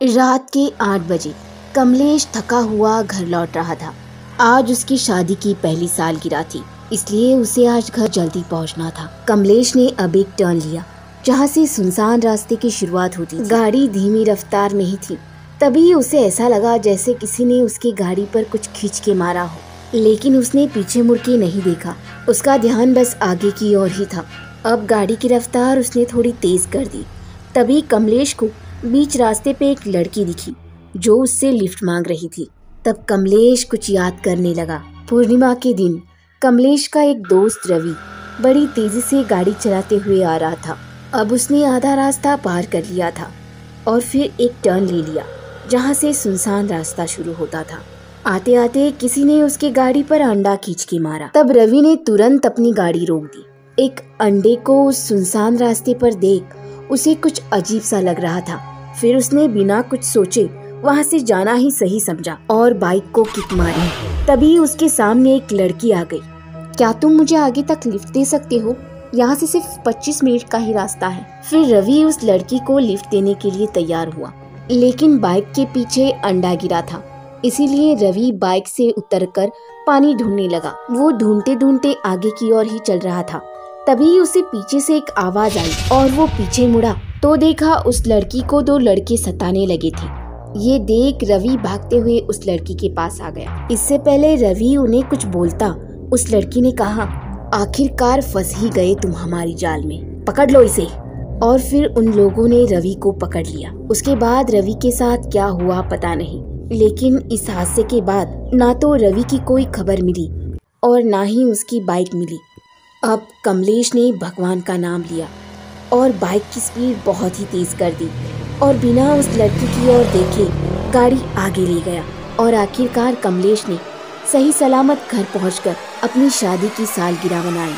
रात के 8 बजे कमलेश थका हुआ घर लौट रहा था। आज उसकी शादी की पहली सालगिरह थी, इसलिए उसे आज घर जल्दी पहुंचना था। कमलेश ने अब एक टर्न लिया जहां से सुनसान रास्ते की शुरुआत होती थी। गाड़ी धीमी रफ्तार में ही थी। तभी उसे ऐसा लगा जैसे किसी ने उसकी गाड़ी पर कुछ खींच के मारा हो, लेकिन उसने पीछे मुड़ के नहीं देखा। उसका ध्यान बस आगे की ओर ही था। अब गाड़ी की रफ्तार उसने थोड़ी तेज कर दी। तभी कमलेश को बीच रास्ते पे एक लड़की दिखी जो उससे लिफ्ट मांग रही थी। तब कमलेश कुछ याद करने लगा। पूर्णिमा के दिन कमलेश का एक दोस्त रवि बड़ी तेजी से गाड़ी चलाते हुए आ रहा था। अब उसने आधा रास्ता पार कर लिया था और फिर एक टर्न ले लिया जहां से सुनसान रास्ता शुरू होता था। आते आते किसी ने उसकी गाड़ी पर अंडा खींच के मारा। तब रवि ने तुरंत अपनी गाड़ी रोक दी। एक अंडे को उस सुनसान रास्ते पर देख उसे कुछ अजीब सा लग रहा था। फिर उसने बिना कुछ सोचे वहां से जाना ही सही समझा और बाइक को किक मारी। तभी उसके सामने एक लड़की आ गई। क्या तुम मुझे आगे तक लिफ्ट दे सकते हो? यहाँ से सिर्फ 25 मिनट का ही रास्ता है। फिर रवि उस लड़की को लिफ्ट देने के लिए तैयार हुआ, लेकिन बाइक के पीछे अंडा गिरा था, इसीलिए रवि बाइक से उतरकर पानी ढूंढने लगा। वो ढूंढते ढूंढते आगे की ओर ही चल रहा था। तभी उसे पीछे से एक आवाज आई और वो पीछे मुड़ा तो देखा उस लड़की को 2 लड़के सताने लगे थे। ये देख रवि भागते हुए उस लड़की के पास आ गया। इससे पहले रवि उन्हें कुछ बोलता, उस लड़की ने कहा, आखिरकार फंस ही गए तुम हमारी जाल में, पकड़ लो इसे। और फिर उन लोगों ने रवि को पकड़ लिया। उसके बाद रवि के साथ क्या हुआ पता नहीं, लेकिन इस हादसे के बाद ना तो रवि की कोई खबर मिली और ना ही उसकी बाइक मिली। अब कमलेश ने भगवान का नाम लिया और बाइक की स्पीड बहुत ही तेज कर दी और बिना उस लड़की की ओर देखे गाड़ी आगे ले गया। और आखिरकार कमलेश ने सही सलामत घर पहुंचकर अपनी शादी की सालगिरह मनाई।